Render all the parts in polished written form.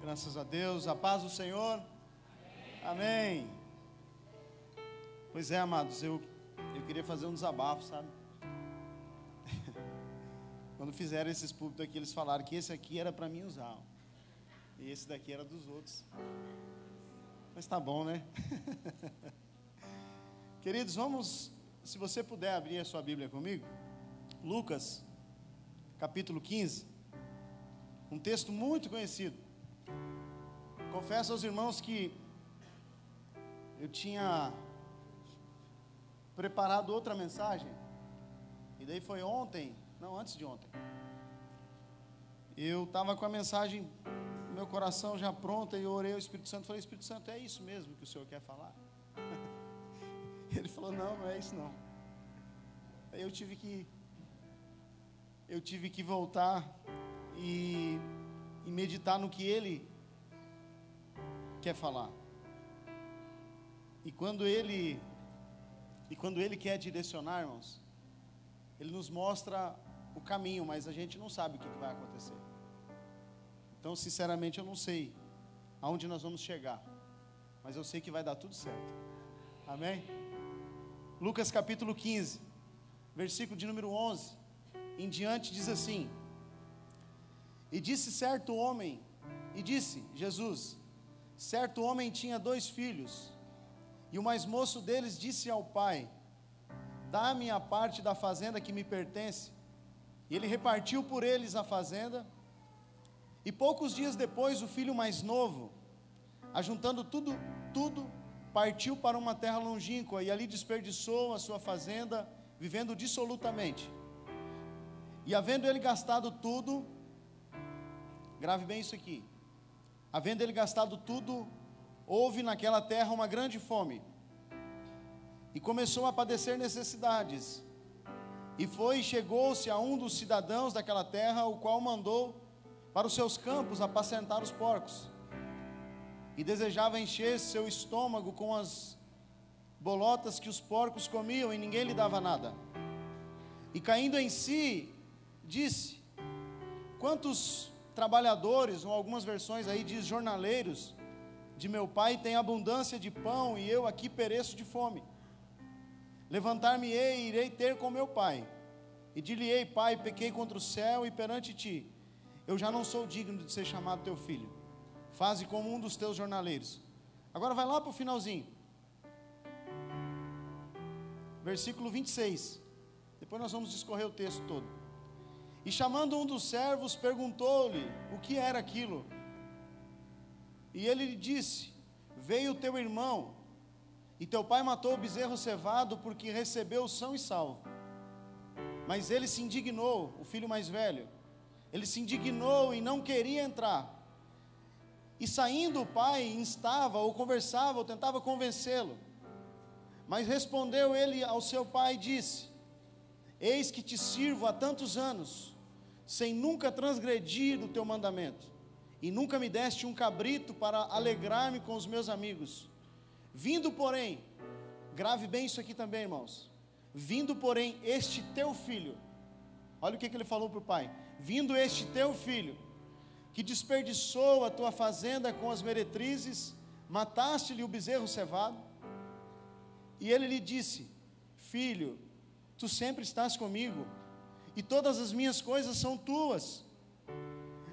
Graças a Deus, a paz do Senhor. Amém. Pois é, amados, eu queria fazer um desabafo, sabe? Quando fizeram esses púlpitos aqui, eles falaram que esse aqui era para mim usar, e esse daqui era dos outros. Mas tá bom, né? Queridos, vamos, se você puder abrir a sua Bíblia comigo, Lucas, capítulo 15, um texto muito conhecido. Confesso aos irmãos que eu tinha preparado outra mensagem, e daí foi ontem, não, antes de ontem, eu estava com a mensagem no meu coração já pronta, e eu orei ao Espírito Santo, falei: Espírito Santo, é isso mesmo que o Senhor quer falar? Ele falou: não é isso não. Aí eu tive que voltar e meditar no que Ele quer falar. E quando Ele quer direcionar, irmãos, Ele nos mostra o caminho, mas a gente não sabe o que vai acontecer. Então, sinceramente, eu não sei aonde nós vamos chegar, mas eu sei que vai dar tudo certo. Amém? Lucas capítulo 15, versículo de número 11 em diante, diz assim: E disse Jesus, certo homem tinha 2 filhos, e o mais moço deles disse ao pai: Dá-me a parte da fazenda que me pertence. E ele repartiu por eles a fazenda. E poucos dias depois, o filho mais novo, ajuntando tudo, partiu para uma terra longínqua, e ali desperdiçou a sua fazenda, vivendo dissolutamente. E havendo ele gastado tudo, grave bem isso aqui, havendo ele gastado tudo, houve naquela terra uma grande fome, e começou a padecer necessidades. E chegou-se a um dos cidadãos daquela terra, o qual mandou para os seus campos apacentar os porcos, e desejava encher seu estômago com as bolotas que os porcos comiam, e ninguém lhe dava nada. E caindo em si, disse: Quantos trabalhadores, ou algumas versões aí diz jornaleiros, de meu pai têm abundância de pão, e eu aqui pereço de fome. Levantar-me-ei e irei ter com meu pai, e dir-lhe-ei: Pai, pequei contra o céu e perante ti, eu já não sou digno de ser chamado teu filho, faze como um dos teus jornaleiros. Agora vai lá para o finalzinho, versículo 26, depois nós vamos discorrer o texto todo. E chamando um dos servos, perguntou-lhe o que era aquilo, e ele lhe disse: Veio o teu irmão, e teu pai matou o bezerro cevado, porque recebeu são e salvo. Mas ele se indignou, o filho mais velho, ele se indignou e não queria entrar. E saindo o pai, instava, ou conversava, ou tentava convencê-lo. Mas respondeu ele ao seu pai e disse: Eis que te sirvo há tantos anos, sem nunca transgredir o teu mandamento, e nunca me deste um cabrito para alegrar-me com os meus amigos. Vindo, porém, grave bem isso aqui também, irmãos, vindo, porém, este teu filho, olha o que ele falou para o pai: vindo este teu filho, que desperdiçou a tua fazenda com as meretrizes, mataste-lhe o bezerro cevado. E ele lhe disse: Filho, tu sempre estás comigo, e todas as minhas coisas são tuas,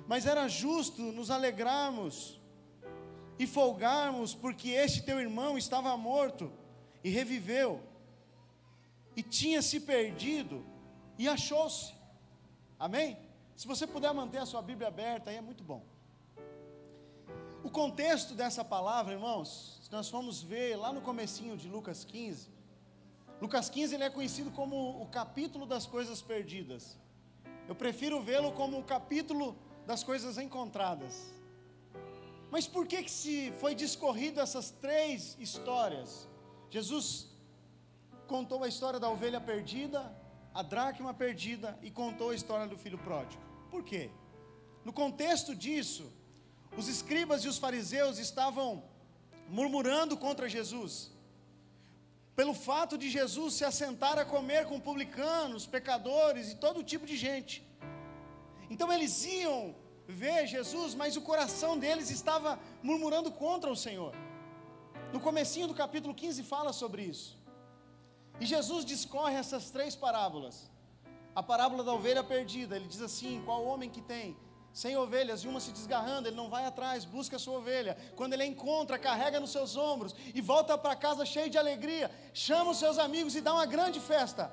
mas era justo nos alegrarmos e folgarmos, porque este teu irmão estava morto e reviveu, e tinha se perdido e achou-se. Amém? Se você puder manter a sua Bíblia aberta, aí é muito bom. O contexto dessa palavra, irmãos, se nós formos ver lá no comecinho de Lucas 15, ele é conhecido como o capítulo das coisas perdidas. Eu prefiro vê-lo como o capítulo das coisas encontradas. Mas por que se foi discorrido essas 3 histórias? Jesus contou a história da ovelha perdida, a dracma perdida, e contou a história do filho pródigo. Por quê? No contexto disso, os escribas e os fariseus estavam murmurando contra Jesus, pelo fato de Jesus se assentar a comer com publicanos, pecadores e todo tipo de gente. Então eles iam ver Jesus, mas o coração deles estava murmurando contra o Senhor. No comecinho do capítulo 15 fala sobre isso. E Jesus discorre essas 3 parábolas. A parábola da ovelha perdida, ele diz assim: qual homem que tem 100 ovelhas e uma se desgarrando, ele não vai atrás, busca a sua ovelha. Quando ele a encontra, carrega nos seus ombros e volta para casa cheio de alegria, chama os seus amigos e dá uma grande festa.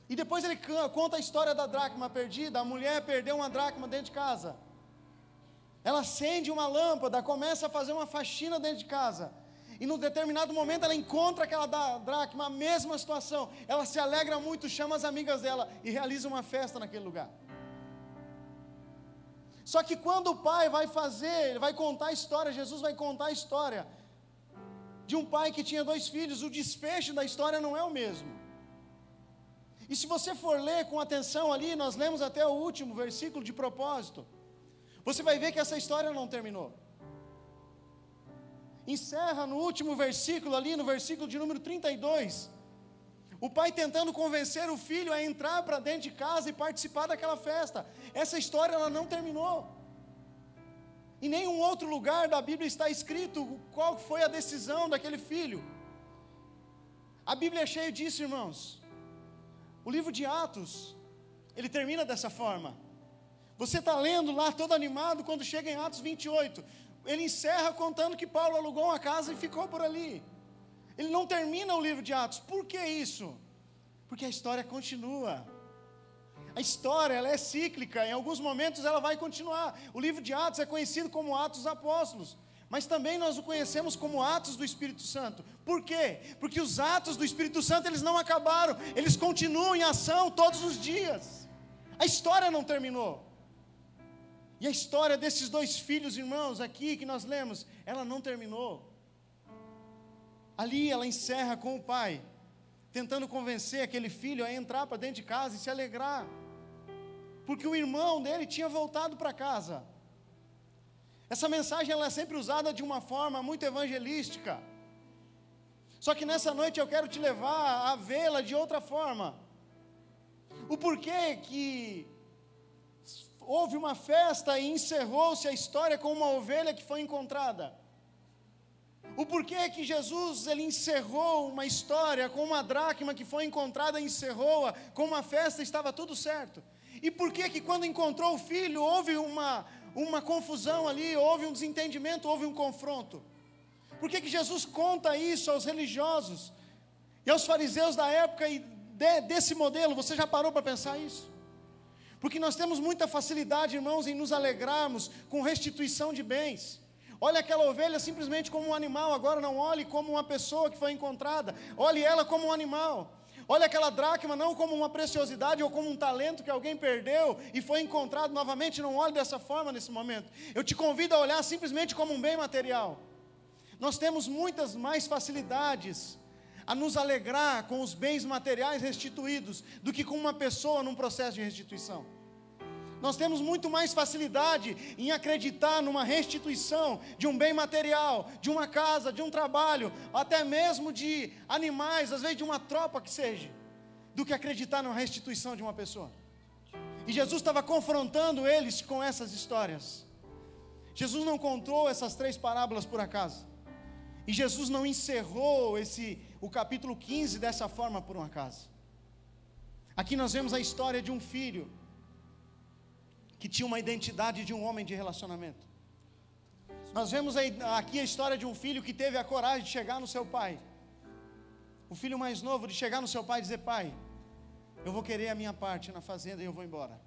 E depois ele conta a história da dracma perdida. A mulher perdeu uma dracma dentro de casa. Ela acende uma lâmpada, começa a fazer uma faxina dentro de casa. E num determinado momento ela encontra aquela dracma, a mesma situação. Ela se alegra muito, chama as amigas dela e realiza uma festa naquele lugar. Só que quando o pai vai fazer, ele vai contar a história, Jesus vai contar a história de um pai que tinha 2 filhos, o desfecho da história não é o mesmo. E se você for ler com atenção ali, nós lemos até o último versículo de propósito, você vai ver que essa história não terminou. Encerra no último versículo ali, no versículo de número 32, o pai tentando convencer o filho a entrar para dentro de casa e participar daquela festa. Essa história ela não terminou. Em nenhum outro lugar da Bíblia está escrito qual foi a decisão daquele filho. A Bíblia é cheia disso, irmãos. O livro de Atos, ele termina dessa forma. Você está lendo lá todo animado, quando chega em Atos 28, ele encerra contando que Paulo alugou uma casa e ficou por ali. Ele não termina o livro de Atos. Por que isso? Porque a história continua. A história ela é cíclica, em alguns momentos ela vai continuar. O livro de Atos é conhecido como Atos dos Apóstolos, mas também nós o conhecemos como Atos do Espírito Santo. Por quê? Porque os atos do Espírito Santo eles não acabaram, eles continuam em ação todos os dias. A história não terminou. E a história desses 2 filhos, irmãos, aqui que nós lemos, ela não terminou. Ali ela encerra com o pai, tentando convencer aquele filho a entrar para dentro de casa e se alegrar, porque o irmão dele tinha voltado para casa. Essa mensagem ela é sempre usada de uma forma muito evangelística, só que nessa noite eu quero te levar a vê-la de outra forma. O porquê que houve uma festa e encerrou-se a história com uma ovelha que foi encontrada. O porquê que Jesus ele encerrou uma história com uma dracma que foi encontrada, encerrou-a com uma festa, estava tudo certo. E por que quando encontrou o filho houve uma confusão ali, houve um desentendimento, houve um confronto? Por que Jesus conta isso aos religiosos e aos fariseus da época e desse modelo? Você já parou para pensar isso? Porque nós temos muita facilidade, irmãos, em nos alegrarmos com restituição de bens. Olhe aquela ovelha simplesmente como um animal, agora não olhe como uma pessoa que foi encontrada, olhe ela como um animal. Olhe aquela dracma não como uma preciosidade ou como um talento que alguém perdeu e foi encontrado novamente, não olhe dessa forma nesse momento. Eu te convido a olhar simplesmente como um bem material. Nós temos muitas mais facilidades a nos alegrar com os bens materiais restituídos do que com uma pessoa num processo de restituição. Nós temos muito mais facilidade em acreditar numa restituição de um bem material, de uma casa, de um trabalho, até mesmo de animais, às vezes de uma tropa que seja, do que acreditar na restituição de uma pessoa. E Jesus estava confrontando eles com essas histórias. Jesus não contou essas 3 parábolas por acaso. E Jesus não encerrou o capítulo 15 dessa forma por um acaso. Aqui nós vemos a história de um filho que tinha uma identidade de um homem de relacionamento. Nós vemos aqui a história de um filho que teve a coragem de chegar no seu pai. O filho mais novo de chegar no seu pai e dizer: pai, eu vou querer a minha parte na fazenda e eu vou embora.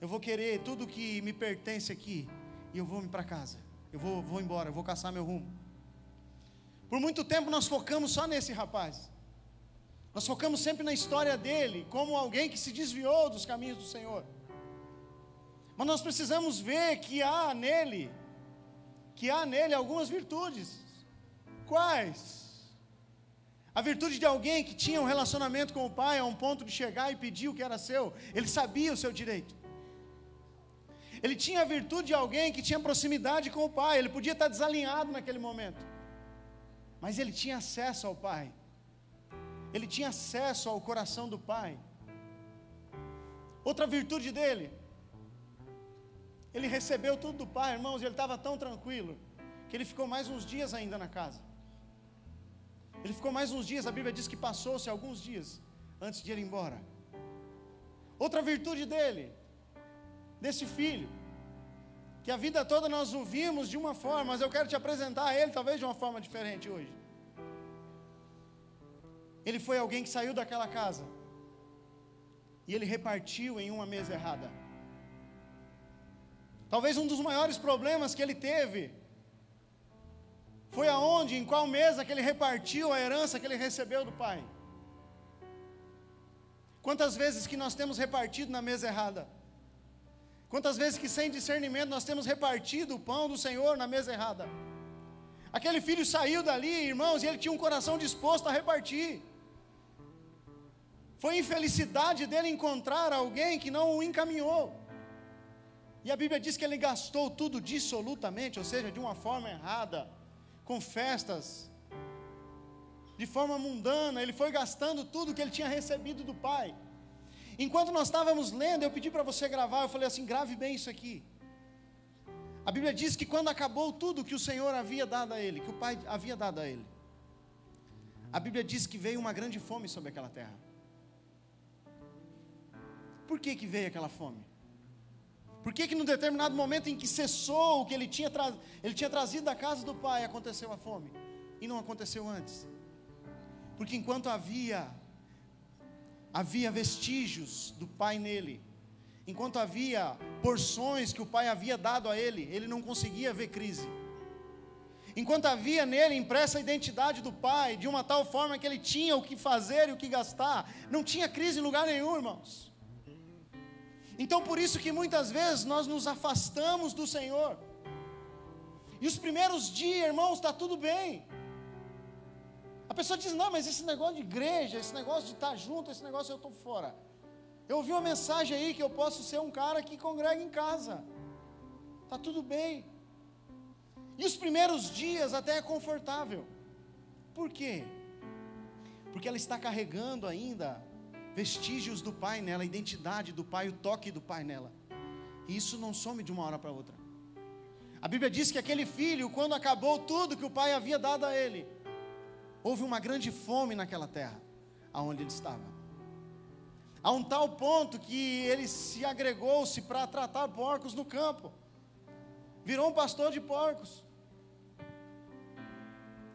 Eu vou querer tudo que me pertence aqui e eu vou para casa. Eu vou embora, eu vou caçar meu rumo. Por muito tempo nós focamos só nesse rapaz. Nós focamos sempre na história dele como alguém que se desviou dos caminhos do Senhor. Mas nós precisamos ver que há nele algumas virtudes. Quais? A virtude de alguém que tinha um relacionamento com o pai a um ponto de chegar e pedir o que era seu. Ele sabia o seu direito. Ele tinha a virtude de alguém que tinha proximidade com o pai. Ele podia estar desalinhado naquele momento, mas ele tinha acesso ao pai. Ele tinha acesso ao coração do pai. Outra virtude dele, Ele recebeu tudo do pai, irmãos, e ele estava tão tranquilo, que ele ficou mais uns dias ainda na casa. Ele ficou mais uns dias, a Bíblia diz que passou-se alguns dias, antes de ele ir embora. Outra virtude dele, desse filho, que a vida toda nós o vimos de uma forma, mas eu quero te apresentar ele talvez de uma forma diferente hoje. Ele foi alguém que saiu daquela casa, e ele repartiu em uma mesa errada. Talvez um dos maiores problemas que ele teve, foi aonde, em qual mesa que ele repartiu a herança que ele recebeu do pai. Quantas vezes que nós temos repartido na mesa errada? Quantas vezes que sem discernimento nós temos repartido o pão do Senhor na mesa errada? Aquele filho saiu dali, irmãos, e ele tinha um coração disposto a repartir. Foi infelicidade dele encontrar alguém que não o encaminhou. E a Bíblia diz que ele gastou tudo dissolutamente, ou seja, de uma forma errada, com festas, de forma mundana. Ele foi gastando tudo que ele tinha recebido do pai. Enquanto nós estávamos lendo, eu pedi para você gravar, eu falei assim, grave bem isso aqui. A Bíblia diz que quando acabou tudo que o Senhor havia dado a ele, que o pai havia dado a ele, a Bíblia diz que veio uma grande fome sobre aquela terra. Por que que veio aquela fome? Por que que num determinado momento em que cessou o que ele tinha trazido da casa do pai, aconteceu a fome? E não aconteceu antes? Porque enquanto havia vestígios do pai nele, enquanto havia porções que o pai havia dado a ele, ele não conseguia ver crise. Enquanto havia nele impressa a identidade do pai, de uma tal forma que ele tinha o que fazer e o que gastar, não tinha crise em lugar nenhum, irmãos. Então por isso que muitas vezes nós nos afastamos do Senhor. E os primeiros dias, irmãos, está tudo bem. A pessoa diz, não, mas esse negócio de igreja, esse negócio de estar junto, esse negócio eu estou fora. Eu ouvi uma mensagem aí que eu posso ser um cara que congrega em casa. Está tudo bem. E os primeiros dias até é confortável. Por quê? Porque ela está carregando ainda vestígios do pai nela, a identidade do pai, o toque do pai nela. E isso não some de uma hora para outra. A Bíblia diz que aquele filho, quando acabou tudo que o pai havia dado a ele, houve uma grande fome naquela terra, aonde ele estava. A um tal ponto que ele se agregou-se para tratar porcos no campo. Virou um pastor de porcos.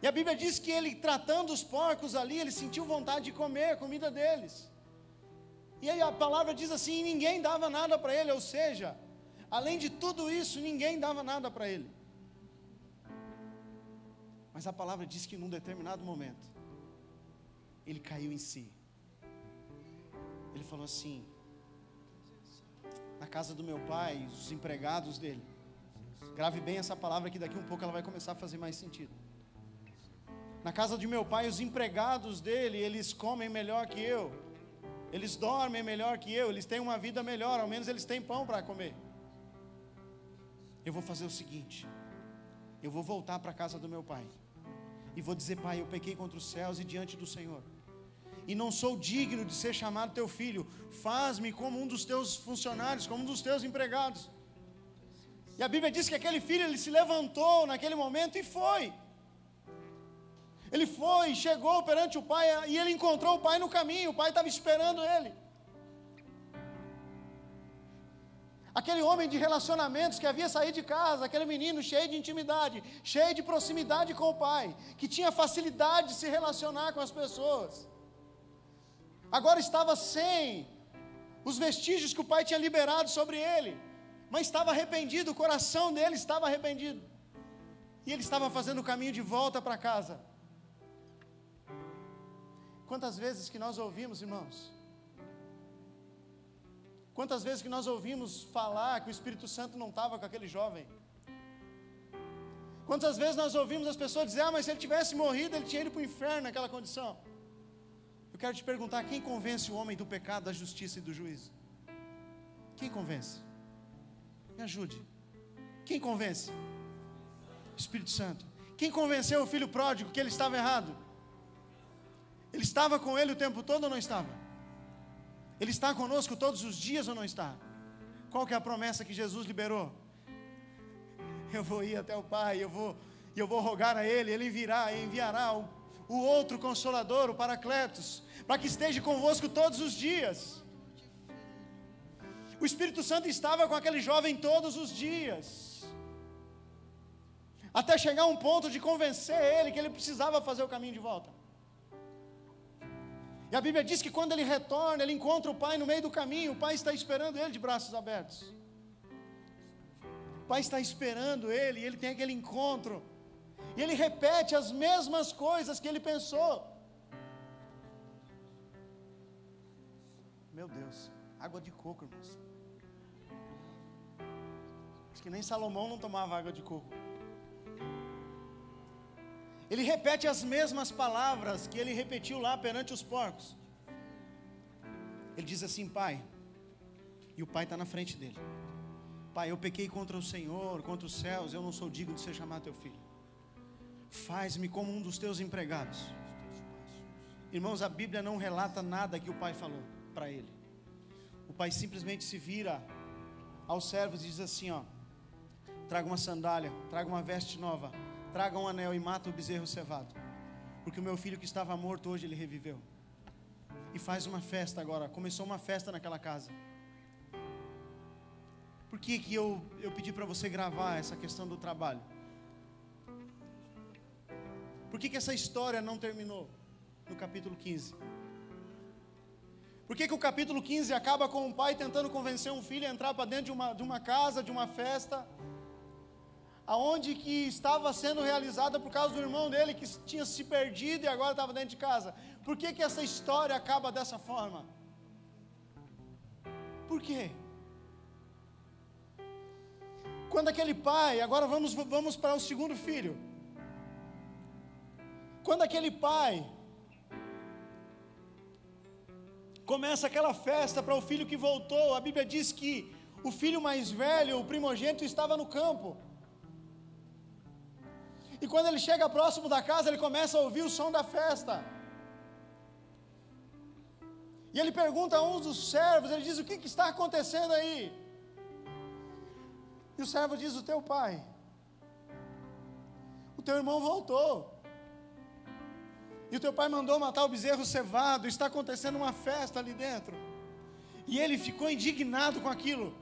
E a Bíblia diz que ele, tratando os porcos ali, ele sentiu vontade de comer a comida deles. E aí a palavra diz assim, ninguém dava nada para ele, ou seja, além de tudo isso, ninguém dava nada para ele. Mas a palavra diz que num determinado momento, ele caiu em si. Ele falou assim, na casa do meu pai, os empregados dele, grave bem essa palavra que daqui um pouco ela vai começar a fazer mais sentido. Na casa de meu pai, os empregados dele, eles comem melhor que eu, eles dormem melhor que eu, eles têm uma vida melhor, ao menos eles têm pão para comer. Eu vou fazer o seguinte, eu vou voltar para a casa do meu pai, e vou dizer, pai, eu pequei contra os céus e diante do Senhor, e não sou digno de ser chamado teu filho, faz-me como um dos teus funcionários, como um dos teus empregados. E a Bíblia diz que aquele filho, ele se levantou naquele momento e foi. Ele foi, chegou perante o pai, e ele encontrou o pai no caminho, o pai estava esperando ele. Aquele homem de relacionamentos que havia saído de casa, aquele menino cheio de intimidade, cheio de proximidade com o pai, que tinha facilidade de se relacionar com as pessoas, agora estava sem os vestígios que o pai tinha liberado sobre ele, mas estava arrependido, o coração dele estava arrependido, e ele estava fazendo o caminho de volta para casa. Quantas vezes que nós ouvimos, irmãos, quantas vezes que nós ouvimos falar que o Espírito Santo não estava com aquele jovem? Quantas vezes nós ouvimos as pessoas dizer, mas se ele tivesse morrido, ele tinha ido para o inferno naquela condição. Eu quero te perguntar, quem convence o homem do pecado, da justiça e do juízo? Quem convence? Me ajude. Quem convence? Espírito Santo. Quem convenceu o filho pródigo que ele estava errado? Ele estava com ele o tempo todo ou não estava? Ele está conosco todos os dias ou não está? Qual que é a promessa que Jesus liberou? eu vou ir até o Pai, eu vou rogar a Ele, Ele enviará o outro Consolador, o Paracletos, para que esteja convosco todos os dias. O Espírito Santo estava com aquele jovem todos os dias, até chegar a um ponto de convencer ele que ele precisava fazer o caminho de volta. E a Bíblia diz que quando ele retorna, ele encontra o Pai no meio do caminho. O Pai está esperando ele de braços abertos. O Pai está esperando ele, e ele tem aquele encontro, e ele repete as mesmas coisas que ele pensou. Meu Deus, água de coco, irmãos. Acho que nem Salomão não tomava água de coco. Ele repete as mesmas palavras que ele repetiu lá perante os porcos. Ele diz assim: Pai, e o Pai está na frente dele: Pai, eu pequei contra o Senhor, contra os céus, eu não sou digno de ser chamado teu filho. Faz-me como um dos teus empregados. Irmãos, a Bíblia não relata nada que o Pai falou para ele. O Pai simplesmente se vira aos servos e diz assim: ó, traga uma sandália, traga uma veste nova, traga um anel e mata o bezerro cevado, porque o meu filho que estava morto hoje ele reviveu. E faz uma festa agora. Começou uma festa naquela casa. Por que eu pedi para você gravar essa questão do trabalho? Por que essa história não terminou no capítulo 15? Por que o capítulo 15 acaba com um pai tentando convencer um filho a entrar para dentro de uma casa, de uma festa, aonde que estava sendo realizada por causa do irmão dele que tinha se perdido e agora estava dentro de casa? Por que essa história acaba dessa forma? Por quê? Quando aquele pai, agora vamos para o segundo filho. Quando aquele pai começa aquela festa para o filho que voltou, a Bíblia diz que o filho mais velho, o primogênito, estava no campo. E quando ele chega próximo da casa, ele começa a ouvir o som da festa. E ele pergunta a um dos servos, ele diz: o que está acontecendo aí? E o servo diz: o teu pai, o teu irmão voltou. E o teu pai mandou matar o bezerro cevado, está acontecendo uma festa ali dentro. E ele ficou indignado com aquilo.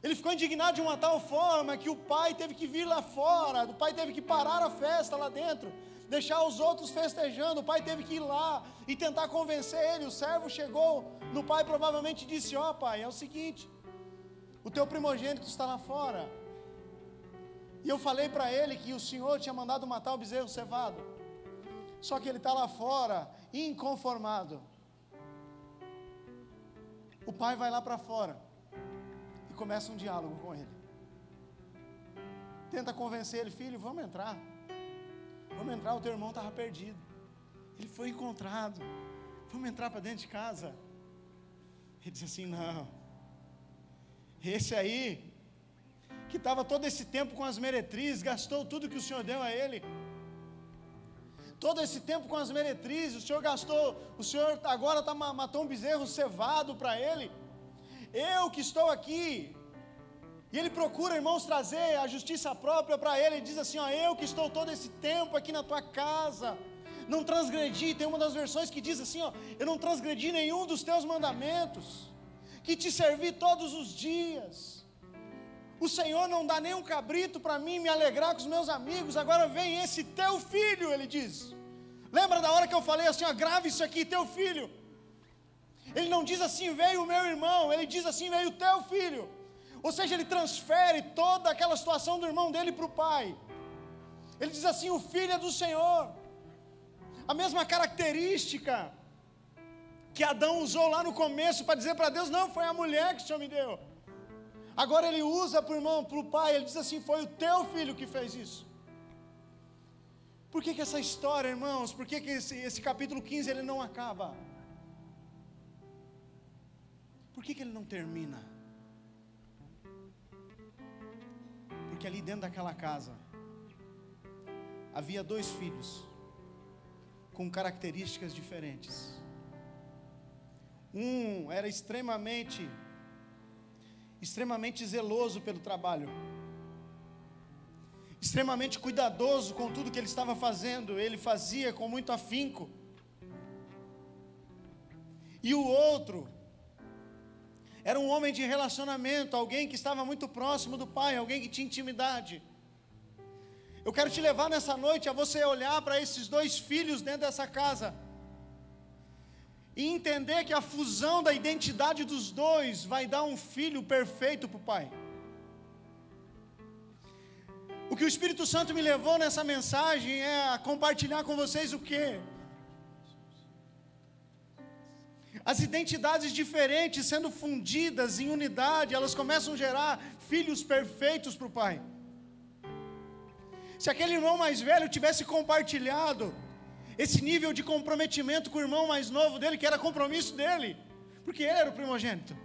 Ele ficou indignado de uma tal forma que o pai teve que vir lá fora, o pai teve que parar a festa lá dentro, deixar os outros festejando, o pai teve que ir lá e tentar convencer ele. O servo chegou no pai, provavelmente disse: ó pai, é o seguinte, o teu primogênito está lá fora, e eu falei para ele que o Senhor tinha mandado matar o bezerro cevado, só que ele está lá fora, inconformado. O pai vai lá para fora e começa um diálogo com ele, tenta convencer ele: filho, vamos entrar, o teu irmão estava perdido, ele foi encontrado, vamos entrar para dentro de casa. Ele diz assim: não, esse aí, que estava todo esse tempo com as meretrizes, gastou tudo que o Senhor deu a ele, todo esse tempo com as meretrizes, o Senhor gastou, o Senhor agora matou um bezerro cevado para ele, eu que estou aqui. E ele procura, irmãos, trazer a justiça própria para ele. Ele diz assim: ó, eu que estou todo esse tempo aqui na tua casa, não transgredi. Tem uma das versões que diz assim, ó, eu não transgredi nenhum dos teus mandamentos, que te servi todos os dias. O Senhor não dá nem um cabrito para mim me alegrar com os meus amigos. Agora vem esse teu filho, ele diz. Lembra da hora que eu falei assim, ó, grave isso aqui, teu filho. Ele não diz assim, veio o meu irmão, ele diz assim, veio o teu filho. Ou seja, ele transfere toda aquela situação do irmão dele para o pai. Ele diz assim, o filho é do Senhor. A mesma característica que Adão usou lá no começo para dizer para Deus, não, foi a mulher que o Senhor me deu. Agora ele usa para o irmão, para o pai, ele diz assim, foi o teu filho que fez isso. Por que essa história, irmãos, por que esse capítulo 15 ele não acaba? Por que ele não termina? Porque ali dentro daquela casa havia dois filhos com características diferentes. Um era extremamente zeloso pelo trabalho, extremamente cuidadoso com tudo que ele estava fazendo, ele fazia com muito afinco. E o outro era um homem de relacionamento, alguém que estava muito próximo do pai, alguém que tinha intimidade. Eu quero te levar nessa noite a você olhar para esses dois filhos dentro dessa casa e entender que a fusão da identidade dos dois vai dar um filho perfeito para o pai. O que o Espírito Santo me levou nessa mensagem é a compartilhar com vocês o quê? As identidades diferentes sendo fundidas em unidade, elas começam a gerar filhos perfeitos para o pai. Se aquele irmão mais velho tivesse compartilhado esse nível de comprometimento com o irmão mais novo dele, que era compromisso dele, porque ele era o primogênito.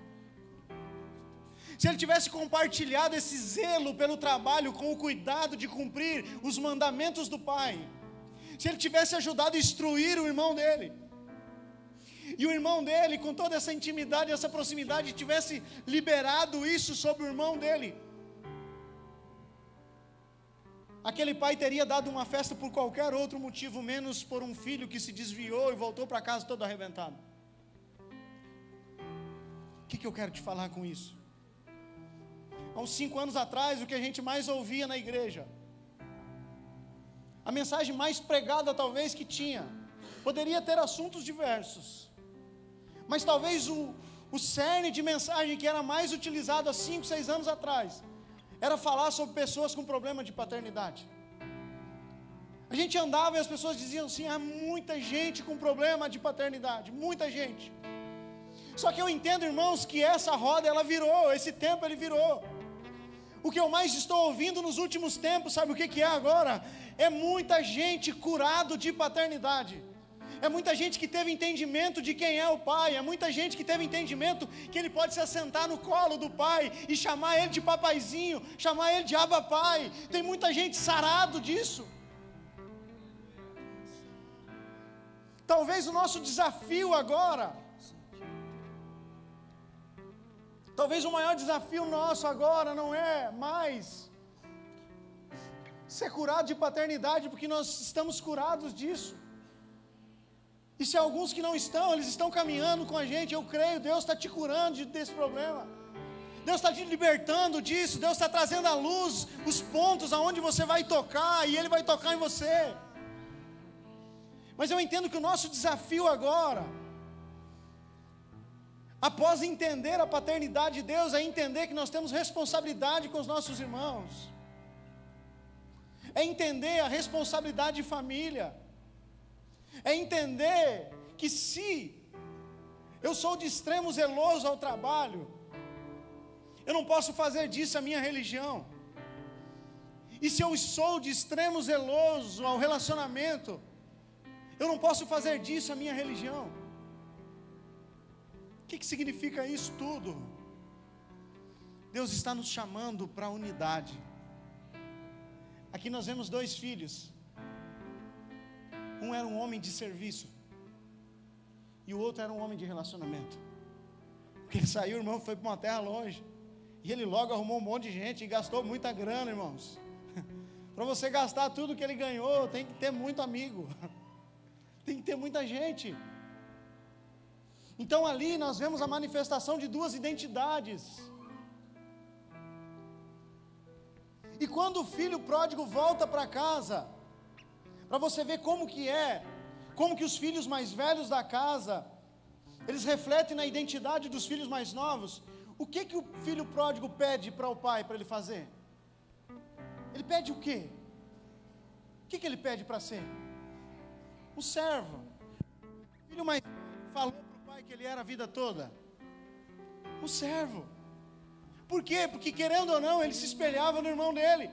Se ele tivesse compartilhado esse zelo pelo trabalho com o cuidado de cumprir os mandamentos do pai, se ele tivesse ajudado a instruir o irmão dele, e o irmão dele, com toda essa intimidade, essa proximidade, tivesse liberado isso sobre o irmão dele, aquele pai teria dado uma festa por qualquer outro motivo, menos por um filho que se desviou e voltou para casa todo arrebentado. O que eu quero te falar com isso? Há uns 5 anos atrás, o que a gente mais ouvia na igreja, a mensagem mais pregada talvez que tinha, poderia ter assuntos diversos, mas talvez o cerne de mensagem que era mais utilizado há 5, 6 anos atrás, era falar sobre pessoas com problema de paternidade. A gente andava e as pessoas diziam assim: há muita gente com problema de paternidade, muita gente. Só que eu entendo, irmãos, que essa roda ela virou, esse tempo ele virou. O que eu mais estou ouvindo nos últimos tempos, sabe o que é agora? É muita gente curado de paternidade. É muita gente que teve entendimento de quem é o pai. É muita gente que teve entendimento que ele pode se assentar no colo do pai e chamar ele de papaizinho, chamar ele de Abba Pai. Tem muita gente sarado disso. Talvez o nosso desafio agora, talvez o maior desafio nosso agora não é mais ser curado de paternidade, porque nós estamos curados disso. E se alguns que não estão, eles estão caminhando com a gente, eu creio, Deus está te curando desse problema. Deus está te libertando disso, Deus está trazendo à luz os pontos aonde você vai tocar, e Ele vai tocar em você. Mas eu entendo que o nosso desafio agora, após entender a paternidade de Deus, é entender que nós temos responsabilidade com os nossos irmãos, é entender a responsabilidade de família, é entender que se eu sou de extremo zeloso ao trabalho, eu não posso fazer disso a minha religião. E se eu sou de extremo zeloso ao relacionamento, eu não posso fazer disso a minha religião. O que significa isso tudo? Deus está nos chamando para a unidade. Aqui nós vemos 2 filhos. Um era um homem de serviço e o outro era um homem de relacionamento. Porque ele saiu, irmão, foi para uma terra longe, e ele logo arrumou um monte de gente e gastou muita grana, irmãos. Para você gastar tudo que ele ganhou, tem que ter muito amigo, tem que ter muita gente. Então ali nós vemos a manifestação de 2 identidades. E quando o filho pródigo volta para casa, para você ver como que os filhos mais velhos da casa, eles refletem na identidade dos filhos mais novos. O que o filho pródigo pede para o pai, para ele fazer? Ele pede o quê? O que ele pede para ser? Um servo. O filho mais velho falou para o pai que ele era a vida toda. Um servo. Por quê? Porque querendo ou não, ele se espelhava no irmão dele.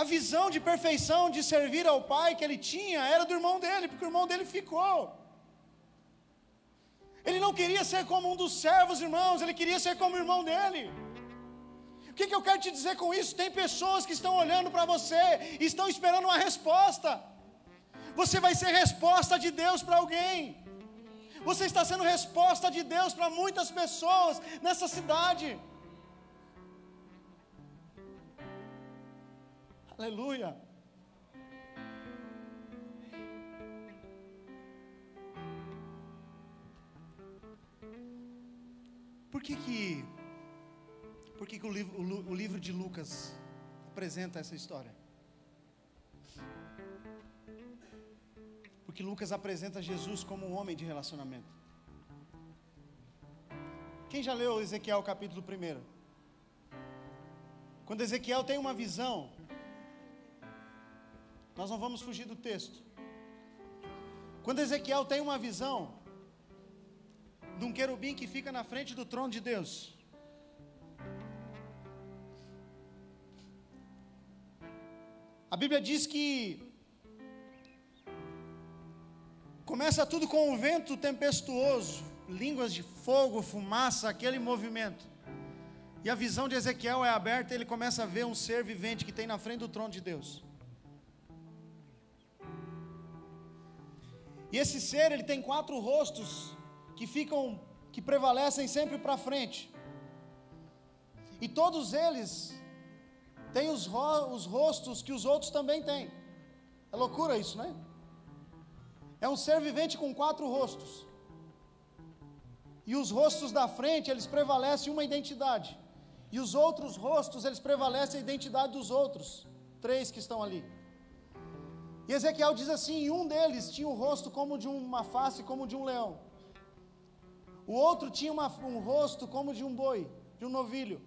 A visão de perfeição de servir ao pai que ele tinha era do irmão dele, porque o irmão dele ficou. Ele não queria ser como um dos servos, irmãos, ele queria ser como o irmão dele. O que eu quero te dizer com isso? Tem pessoas que estão olhando para você e estão esperando uma resposta. Você vai ser resposta de Deus para alguém. Você está sendo resposta de Deus para muitas pessoas nessa cidade. Aleluia. Por que o livro de Lucas apresenta essa história? Porque Lucas apresenta Jesus como um homem de relacionamento. Quem já leu Ezequiel capítulo 1? Quando Ezequiel tem uma visão, nós não vamos fugir do texto. Quando Ezequiel tem uma visão de um querubim que fica na frente do trono de Deus, a Bíblia diz que começa tudo com um vento tempestuoso, línguas de fogo, fumaça, aquele movimento. E a visão de Ezequiel é aberta e ele começa a ver um ser vivente que tem na frente do trono de Deus. E esse ser, ele tem 4 rostos que prevalecem sempre para frente. E todos eles têm os rostos que os outros também têm. É loucura isso, né? É um ser vivente com 4 rostos. E os rostos da frente, eles prevalecem uma identidade. E os outros rostos, eles prevalecem a identidade dos outros 3 que estão ali. E Ezequiel diz assim, e um deles tinha o rosto como de uma face, como de um leão. O outro tinha um rosto como de um boi, de um novilho.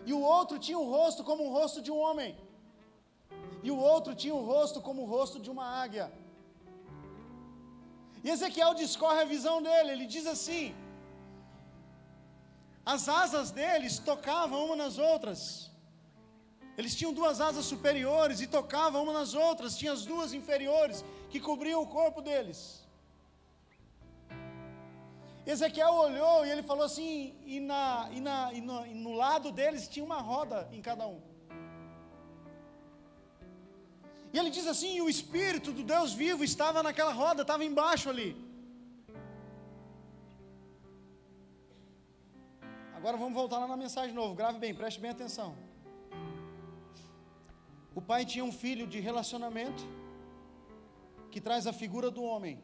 E o outro tinha um rosto como um rosto de um homem. E o outro tinha um rosto como o rosto de uma águia. E Ezequiel discorre a visão dele, ele diz assim, as asas deles tocavam uma nas outras. Eles tinham 2 asas superiores e tocavam uma nas outras, tinha as 2 inferiores que cobriam o corpo deles. Ezequiel olhou e ele falou assim, e no lado deles tinha uma roda em cada um. E ele diz assim, e o Espírito do Deus vivo estava naquela roda, estava embaixo ali. Agora vamos voltar lá na mensagem de novo, grave bem, preste bem atenção. O pai tinha um filho de relacionamento, que traz a figura do homem.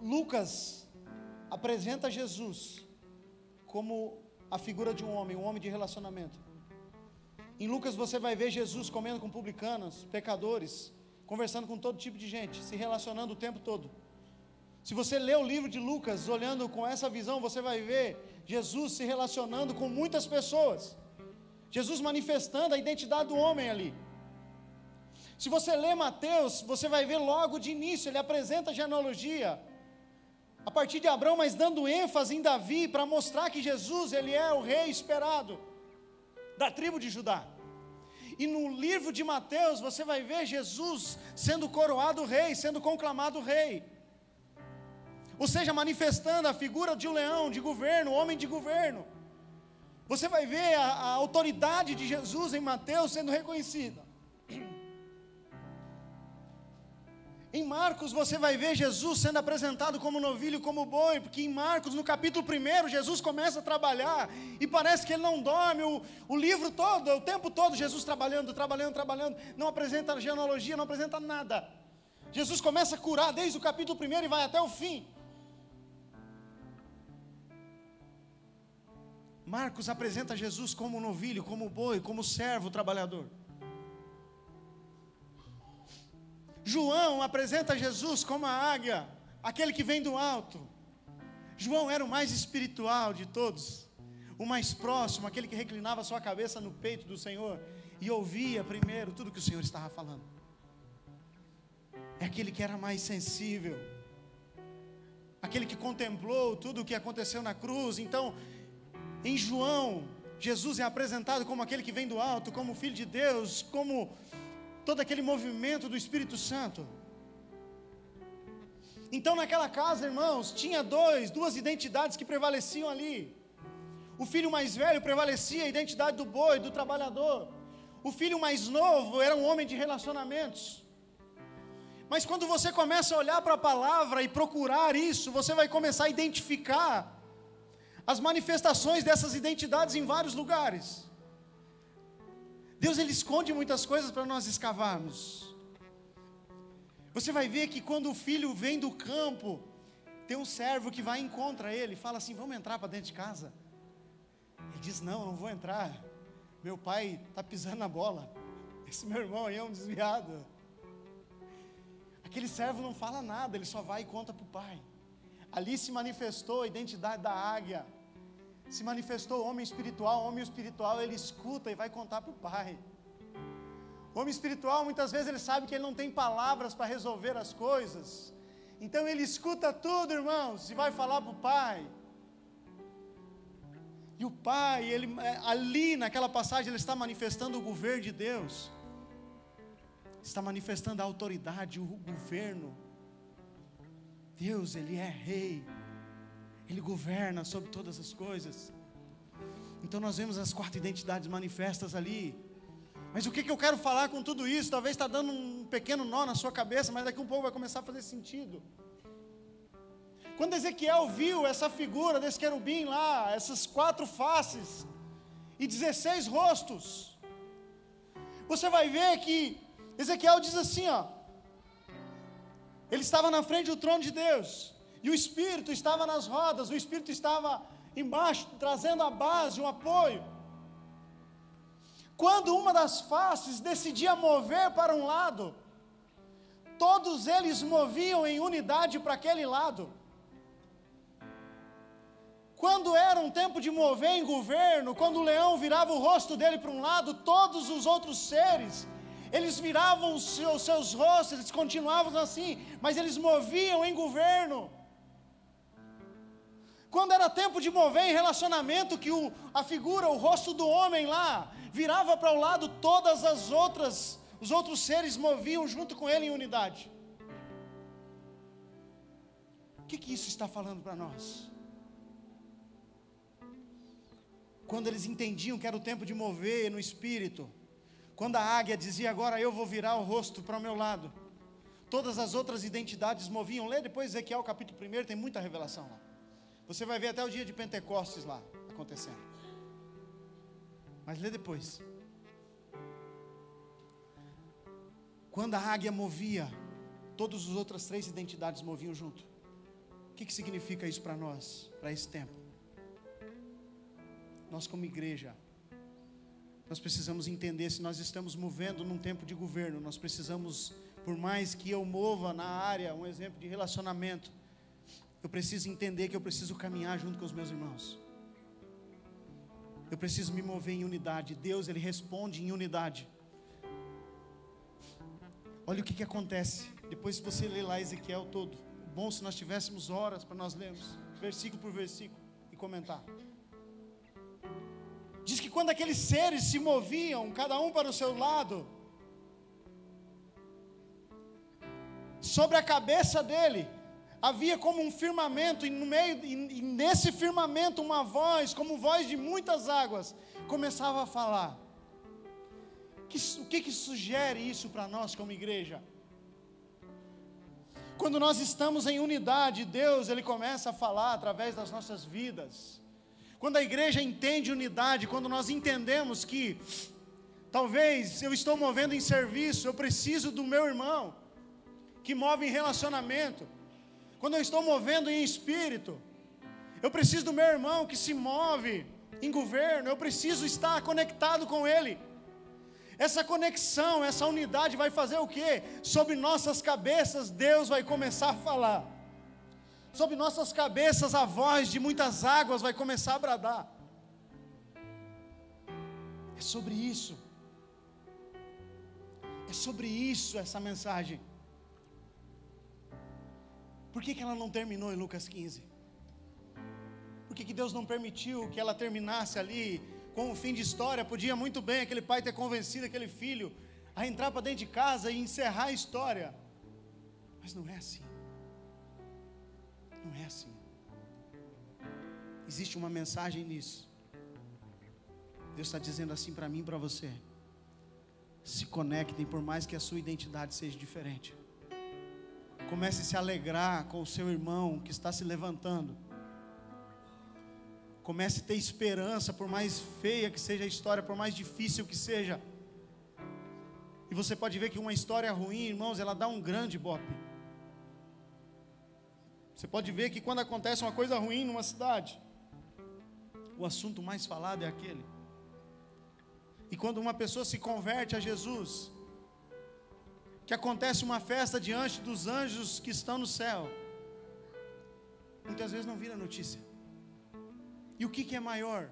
Lucas apresenta Jesus como a figura de um homem de relacionamento. Em Lucas você vai ver Jesus comendo com publicanos, pecadores, conversando com todo tipo de gente, se relacionando o tempo todo. Se você ler o livro de Lucas, olhando com essa visão, você vai ver Jesus se relacionando com muitas pessoas. Jesus manifestando a identidade do homem ali. Se você ler Mateus, você vai ver logo de início, ele apresenta a genealogia, a partir de Abraão, mas dando ênfase em Davi, para mostrar que Jesus, ele é o rei esperado, da tribo de Judá. E no livro de Mateus, você vai ver Jesus sendo coroado rei, sendo conclamado rei. Ou seja, manifestando a figura de um leão, de governo, homem de governo. Você vai ver a autoridade de Jesus em Mateus sendo reconhecida. Em Marcos você vai ver Jesus sendo apresentado como novilho, como boi, porque em Marcos, no capítulo 1, Jesus começa a trabalhar, e parece que ele não dorme, o livro todo, o tempo todo, Jesus trabalhando, não apresenta genealogia, não apresenta nada. Jesus começa a curar desde o capítulo 1 e vai até o fim. Marcos apresenta Jesus como novilho, como boi, como servo trabalhador. João apresenta Jesus como a águia, aquele que vem do alto. João era o mais espiritual de todos, o mais próximo, aquele que reclinava sua cabeça no peito do Senhor e ouvia primeiro tudo que o Senhor estava falando. É aquele que era mais sensível, aquele que contemplou tudo o que aconteceu na cruz. Então, em João, Jesus é apresentado como aquele que vem do alto, como Filho de Deus, como todo aquele movimento do Espírito Santo. Então naquela casa, irmãos, tinha duas identidades que prevaleciam ali. O filho mais velho prevalecia a identidade do boi, do trabalhador. O filho mais novo era um homem de relacionamentos. Mas quando você começa a olhar para a palavra e procurar isso, você vai começar a identificar as manifestações dessas identidades em vários lugares. Deus, Ele esconde muitas coisas para nós escavarmos. Você vai ver que quando o filho vem do campo, tem um servo que vai e encontra ele, e fala assim: vamos entrar para dentro de casa? Ele diz: não vou entrar, meu pai está pisando na bola, esse meu irmão aí é um desviado. Aquele servo não fala nada, ele só vai e conta para o pai. Ali se manifestou a identidade da águia, se manifestou o homem espiritual ele escuta e vai contar para o pai. O homem espiritual, muitas vezes ele sabe que ele não tem palavras para resolver as coisas, então ele escuta tudo, irmãos, e vai falar para o pai. E o pai, ele, ali naquela passagem, ele está manifestando o governo de Deus, está manifestando a autoridade, o governo. Deus, Ele é rei, Ele governa sobre todas as coisas. Então nós vemos as 4 identidades manifestas ali. Mas o que eu quero falar com tudo isso? Talvez está dando um pequeno nó na sua cabeça, mas daqui um pouco vai começar a fazer sentido. Quando Ezequiel viu essa figura desse querubim lá, essas 4 faces e 16 rostos, você vai ver que Ezequiel diz assim, ó, ele estava na frente do trono de Deus, e o Espírito estava nas rodas, o Espírito estava embaixo, trazendo a base, o apoio. Quando uma das faces decidia mover para um lado, todos eles moviam em unidade para aquele lado. Quando era um tempo de mover em governo, quando o leão virava o rosto dele para um lado, todos os outros seres, eles viravam os seus rostos, eles continuavam assim, mas eles moviam em governo. Quando era tempo de mover em relacionamento, que a figura, o rosto do homem lá, virava para o lado, os outros seres moviam junto com ele em unidade. O que isso está falando para nós? Quando eles entendiam que era o tempo de mover no Espírito, quando a águia dizia: agora eu vou virar o rosto para o meu lado, todas as outras identidades moviam. Lê depois Ezequiel capítulo 1, tem muita revelação lá. Você vai ver até o dia de Pentecostes lá acontecendo. Mas lê depois. Quando a águia movia, todas as outras 3 identidades moviam junto. O que significa isso para nós, para esse tempo? Nós como igreja, nós precisamos entender, se nós estamos movendo num tempo de governo, nós precisamos, por mais que eu mova na área, um exemplo de relacionamento, eu preciso entender que eu preciso caminhar junto com os meus irmãos. Eu preciso me mover em unidade. Deus, Ele responde em unidade. Olha o que acontece. Depois, se você ler lá Ezequiel todo, bom se nós tivéssemos horas para nós lermos, versículo por versículo, e comentar. Diz que quando aqueles seres se moviam, cada um para o seu lado, sobre a cabeça dele havia como um firmamento, e no meio, e nesse firmamento uma voz, como voz de muitas águas, começava a falar. O que sugere isso para nós como igreja? Quando nós estamos em unidade, Deus, Ele começa a falar através das nossas vidas. Quando a igreja entende unidade, quando nós entendemos que talvez eu estou movendo em serviço, eu preciso do meu irmão que move em relacionamento. Quando eu estou movendo em espírito, eu preciso do meu irmão que se move em governo, eu preciso estar conectado com ele. Essa conexão, essa unidade vai fazer o quê? Sobre nossas cabeças Deus vai começar a falar. Sobre nossas cabeças a voz de muitas águas vai começar a bradar. É sobre isso. É sobre isso essa mensagem. Por que ela não terminou em Lucas 15? Por que Deus não permitiu que ela terminasse ali com um fim de história? Podia muito bem aquele pai ter convencido aquele filho a entrar para dentro de casa e encerrar a história. Mas não é assim. Não é assim. Existe uma mensagem nisso. Deus está dizendo assim para mim e para você: se conectem, por mais que a sua identidade seja diferente. Comece a se alegrar com o seu irmão que está se levantando. Comece a ter esperança, por mais feia que seja a história, por mais difícil que seja. E você pode ver que uma história ruim, irmãos, ela dá um grande ibope. Você pode ver que quando acontece uma coisa ruim numa cidade, o assunto mais falado é aquele. E quando uma pessoa se converte a Jesus, que acontece uma festa diante dos anjos que estão no céu, muitas vezes não vira notícia. E o que é maior?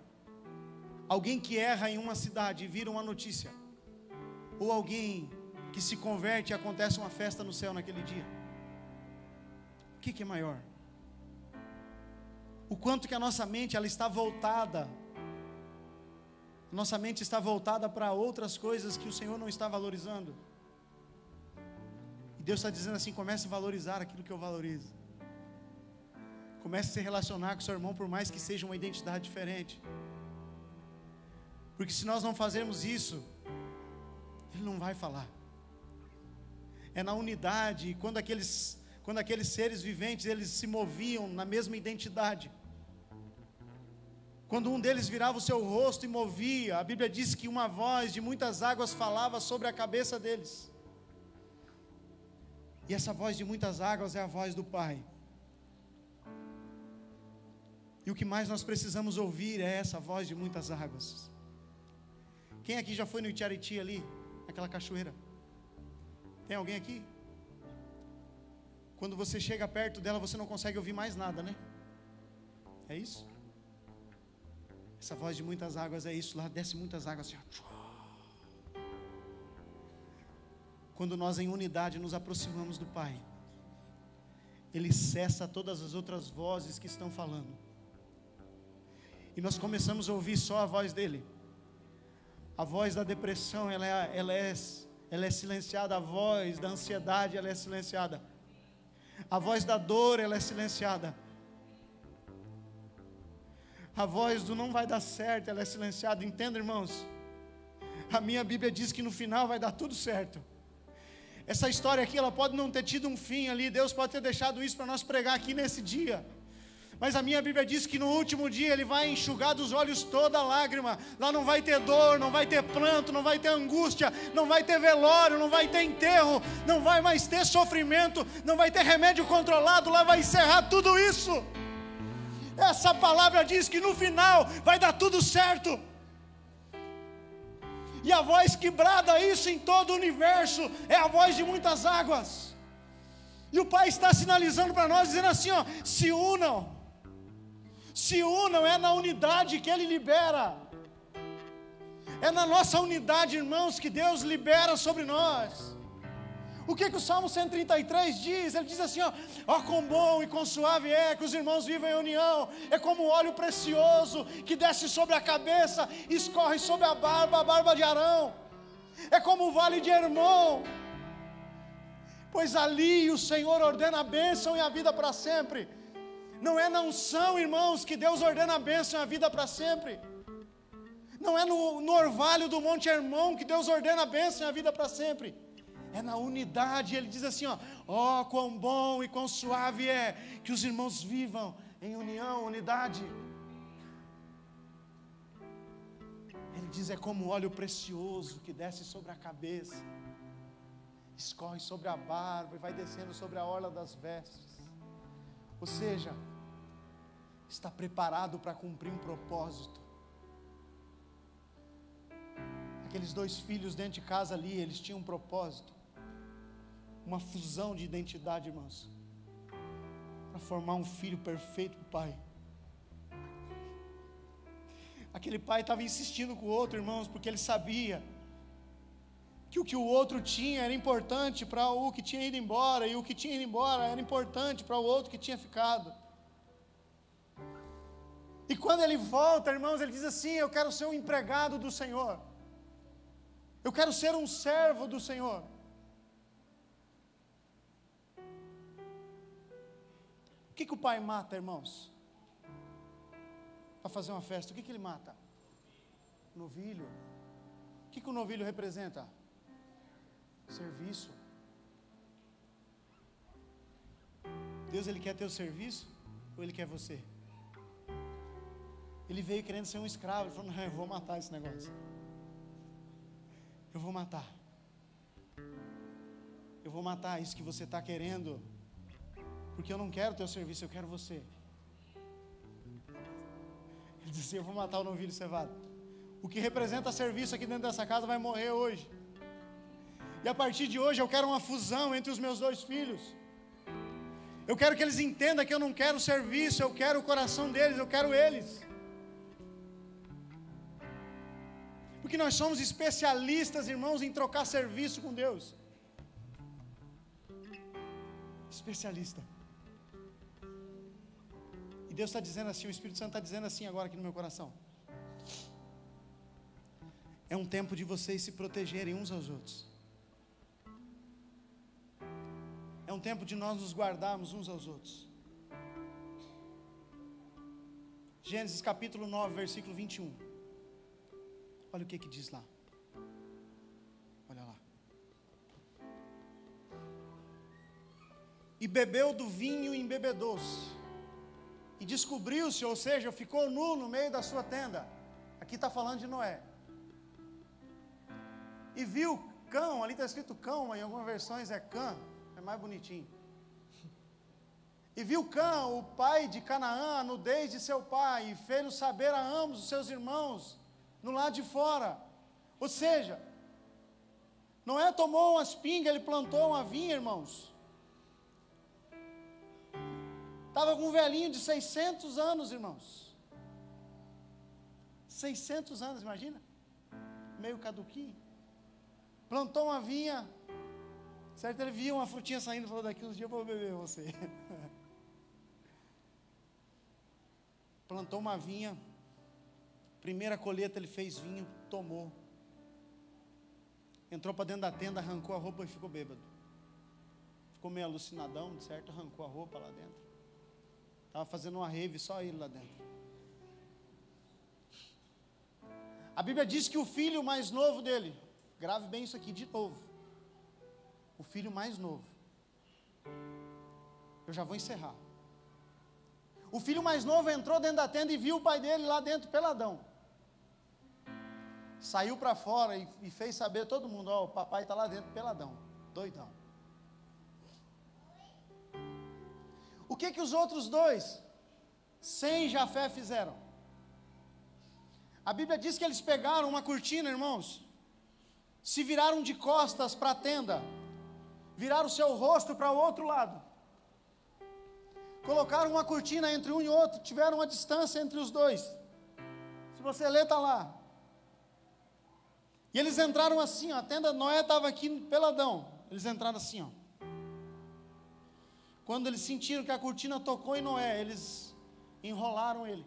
Alguém que erra em uma cidade e vira uma notícia, ou alguém que se converte e acontece uma festa no céu naquele dia? O que é maior? O quanto que a nossa mente ela está voltada, nossa mente está voltada para outras coisas que o Senhor não está valorizando. E Deus está dizendo assim: comece a valorizar aquilo que eu valorizo. Comece a se relacionar com seu irmão, por mais que seja uma identidade diferente. Porque se nós não fazermos isso, ele não vai falar. É na unidade, quando aqueles seres viventes, eles se moviam na mesma identidade. Quando um deles virava o seu rosto e movia, a Bíblia diz que uma voz de muitas águas falava sobre a cabeça deles. E essa voz de muitas águas é a voz do Pai. E o que mais nós precisamos ouvir é essa voz de muitas águas. Quem aqui já foi no Itiariti ali, naquela cachoeira? Tem alguém aqui? Quando você chega perto dela, você não consegue ouvir mais nada, né? É isso? Essa voz de muitas águas é isso. Lá desce muitas águas assim, ó. Quando nós em unidade nos aproximamos do Pai, Ele cessa todas as outras vozes que estão falando, e nós começamos a ouvir só a voz dEle. A voz da depressão, ela é silenciada. A voz da ansiedade, ela é silenciada. A voz da dor, ela é silenciada. A voz do não vai dar certo, ela é silenciada. Entenda, irmãos? A minha Bíblia diz que no final vai dar tudo certo. Essa história aqui, ela pode não ter tido um fim ali. Deus pode ter deixado isso para nós pregar aqui nesse dia. Mas a minha Bíblia diz que no último dia Ele vai enxugar dos olhos toda lágrima. Lá não vai ter dor, não vai ter pranto, não vai ter angústia, não vai ter velório, não vai ter enterro, não vai mais ter sofrimento, não vai ter remédio controlado. Lá vai encerrar tudo isso. Essa palavra diz que no final vai dar tudo certo. E a voz que brada isso em todo o universo é a voz de muitas águas. E o Pai está sinalizando para nós, dizendo assim, ó: se unam. Se unam, é na unidade que Ele libera. É na nossa unidade, irmãos, que Deus libera sobre nós. O que o Salmo 133 diz? Ele diz assim, ó: quão bom e quão suave é que os irmãos vivam em união. É como óleo precioso que desce sobre a cabeça, escorre sobre a barba de Arão. É como o vale de Hermon, pois ali o Senhor ordena a bênção e a vida para sempre. Não é na unção, irmãos, que Deus ordena a bênção e a vida para sempre. Não é no orvalho do Monte Hermon que Deus ordena a bênção e a vida para sempre. É na unidade. Ele diz assim, ó: quão bom e quão suave é que os irmãos vivam em união, unidade. Ele diz: é como óleo precioso que desce sobre a cabeça, escorre sobre a barba e vai descendo sobre a orla das vestes. Ou seja, está preparado para cumprir um propósito. Aqueles 2 filhos dentro de casa ali, eles tinham um propósito, uma fusão de identidade, irmãos, para formar um filho perfeito para o pai. Aquele pai estava insistindo com o outro, irmãos, porque ele sabia que o outro tinha era importante para o que tinha ido embora, e o que tinha ido embora era importante para o outro que tinha ficado. E quando ele volta, irmãos, ele diz assim: eu quero ser um empregado do Senhor, eu quero ser um servo do Senhor. O que o pai mata, irmãos? Para fazer uma festa, o que ele mata? Novilho. O que o novilho representa? Serviço. Deus, Ele quer teu serviço ou Ele quer você? Ele veio querendo ser um escravo. Ele falou: não, eu vou matar esse negócio, eu vou matar. eu vou matar isso que você está querendo, porque eu não quero teu serviço, eu quero você. Ele disse assim, eu vou matar o novilho cevado. O que representa serviço aqui dentro dessa casa vai morrer hoje. E a partir de hoje eu quero uma fusão entre os meus dois filhos. Eu quero que eles entendam que eu não quero serviço, eu quero o coração deles, eu quero eles. Porque nós somos especialistas, irmãos, em trocar serviço com Deus. Especialista. E Deus está dizendo assim, o Espírito Santo está dizendo assim agora aqui no meu coração. É um tempo de vocês se protegerem uns aos outros. É um tempo de nós nos guardarmos uns aos outros. Gênesis capítulo 9, versículo 21. Olha o que diz lá. Olha lá. E bebeu do vinho e embebedou-se. E descobriu-se, ou seja, ficou nu no meio da sua tenda. Aqui está falando de Noé. E viu cão, ali está escrito cão, em algumas versões é cã, é mais bonitinho. E viu Cã, o pai de Canaã, a nudez de seu pai, e fez-o saber a ambos os seus irmãos, no lado de fora. Ou seja, Noé tomou uma espinga, ele plantou uma vinha, irmãos. Estava com um velhinho de 600 anos, irmãos. 600 anos, imagina? Meio caduquinho. Plantou uma vinha. Certo? Ele via uma frutinha saindo e falou, daqui uns dias eu vou beber você. Plantou uma vinha. Primeira colheita ele fez vinho, tomou. Entrou para dentro da tenda, arrancou a roupa e ficou bêbado. Ficou meio alucinadão, certo? Arrancou a roupa lá dentro. Estava fazendo uma rave, só ele lá dentro. A Bíblia diz que o filho mais novo dele, grave bem isso aqui de novo. O filho mais novo. Eu já vou encerrar. O filho mais novo entrou dentro da tenda e viu o pai dele lá dentro peladão. Saiu para fora e fez saber todo mundo, ó, o papai está lá dentro peladão, doidão. O que os outros dois, sem Jafé, fizeram? A Bíblia diz que eles pegaram uma cortina, irmãos, se viraram de costas para a tenda, viraram o seu rosto para o outro lado, colocaram uma cortina entre um e outro, tiveram uma distância entre os dois. Se você ler, está lá. E eles entraram assim, ó, a tenda de Noé estava aqui peladão, eles entraram assim, ó. Quando eles sentiram que a cortina tocou em Noé, eles enrolaram ele,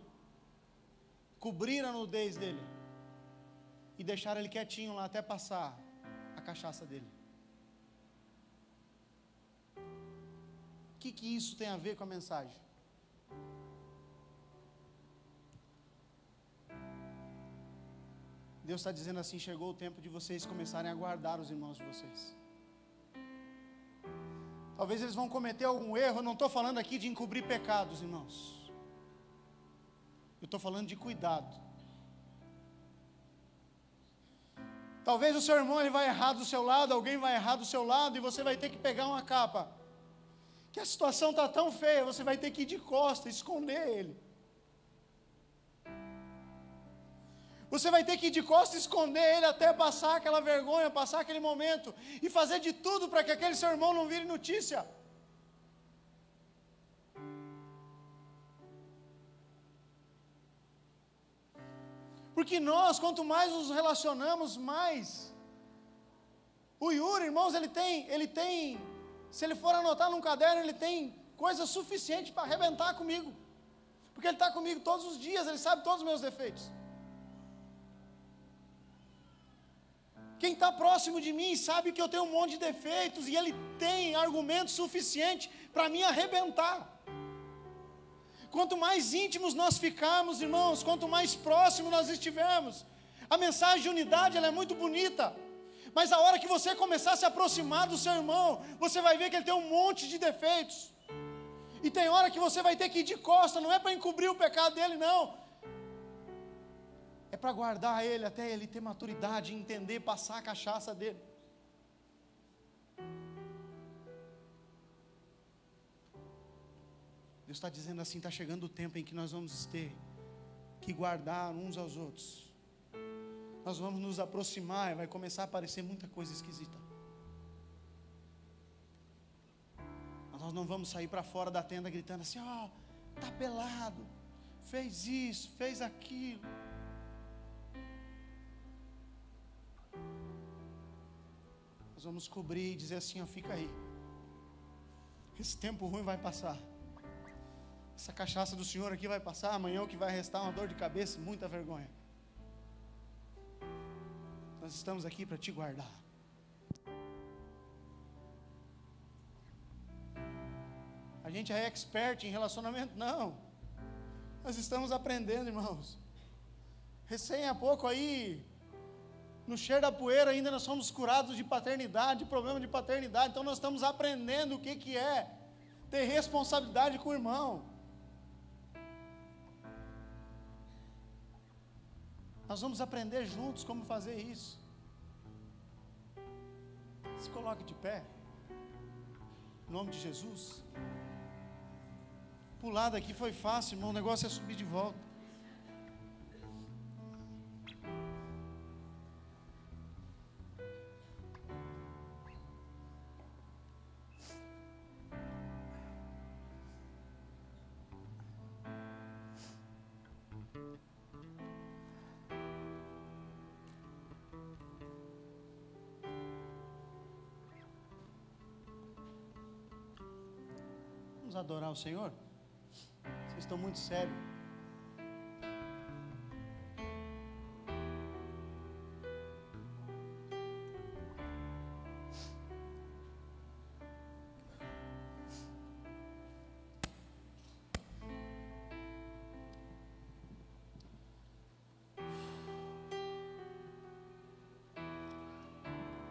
cobriram a nudez dele e deixaram ele quietinho lá até passar a cachaça dele. O que isso tem a ver com a mensagem? Deus está dizendo assim, chegou o tempo de vocês começarem a guardar os irmãos de vocês. Talvez eles vão cometer algum erro, eu não estou falando aqui de encobrir pecados, irmãos. Eu estou falando de cuidado. Talvez o seu irmão ele vai errar do seu lado, alguém vai errar do seu lado, e você vai ter que pegar uma capa. Que a situação está tão feia, você vai ter que ir de costas, esconder ele. Você vai ter que ir de costas, esconder ele até passar aquela vergonha, passar aquele momento, e fazer de tudo para que aquele seu irmão não vire notícia. Porque nós, quanto mais nos relacionamos, mais. O Yuri, irmãos, ele tem, se ele for anotar num caderno, ele tem coisa suficiente para arrebentar comigo. Porque ele está comigo todos os dias, ele sabe todos os meus defeitos. Quem está próximo de mim sabe que eu tenho um monte de defeitos, e ele tem argumentos suficientes para me arrebentar. Quanto mais íntimos nós ficarmos, irmãos, quanto mais próximo nós estivermos, a mensagem de unidade ela é muito bonita, mas a hora que você começar a se aproximar do seu irmão, você vai ver que ele tem um monte de defeitos, e tem hora que você vai ter que ir de costa, não é para encobrir o pecado dele, não, é para guardar ele até ele ter maturidade, entender, passar a cachaça dele. Deus está dizendo assim: está chegando o tempo em que nós vamos ter que guardar uns aos outros. Nós vamos nos aproximar e vai começar a aparecer muita coisa esquisita. Nós não vamos sair para fora da tenda gritando assim: ó, tá pelado, fez isso, fez aquilo. Nós vamos cobrir e dizer assim: ó, fica aí. Esse tempo ruim vai passar. Essa cachaça do Senhor aqui vai passar. Amanhã o que vai restar é uma dor de cabeça e muita vergonha. Nós estamos aqui para te guardar. A gente é expert em relacionamento? Não. Nós estamos aprendendo, irmãos. Recém há pouco aí, no cheiro da poeira, ainda nós somos curados de paternidade, de problema de paternidade. Então nós estamos aprendendo o que é ter responsabilidade com o irmão. Nós vamos aprender juntos como fazer isso. Se coloque de pé, em nome de Jesus. Pular daqui foi fácil, irmão. O negócio é subir de volta. Vamos adorar o Senhor? Vocês estão muito sérios.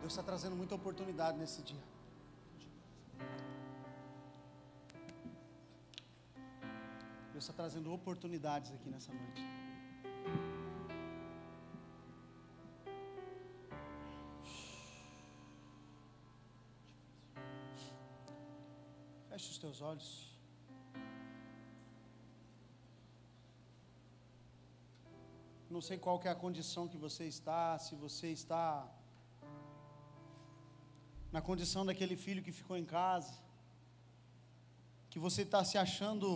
Deus está trazendo muita oportunidade nesse dia. Deus está trazendo oportunidades aqui nessa noite. Feche os teus olhos. Não sei qual que é a condição que você está, se você está na condição daquele filho que ficou em casa, que você está se achando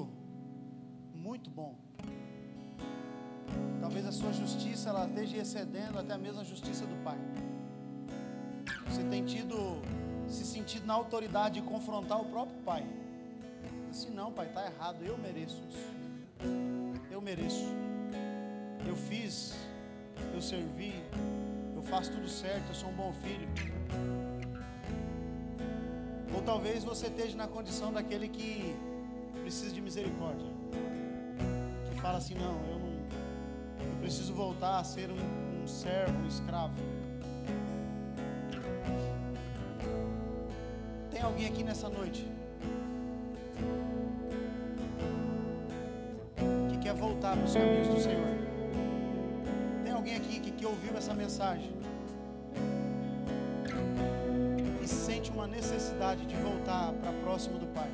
muito bom. Talvez a sua justiça ela esteja excedendo até mesmo a justiça do pai. Você tem se sentido na autoridade de confrontar o próprio pai. Assim, não, pai, está errado, eu mereço isso. Eu mereço. Eu fiz, eu servi, eu faço tudo certo, eu sou um bom filho. Ou talvez você esteja na condição daquele que precisa de misericórdia. Fala assim: não, eu preciso voltar a ser um servo, um escravo. Tem alguém aqui nessa noite que quer voltar para os caminhos do Senhor? Tem alguém aqui que ouviu essa mensagem e sente uma necessidade de voltar para próximo do Pai?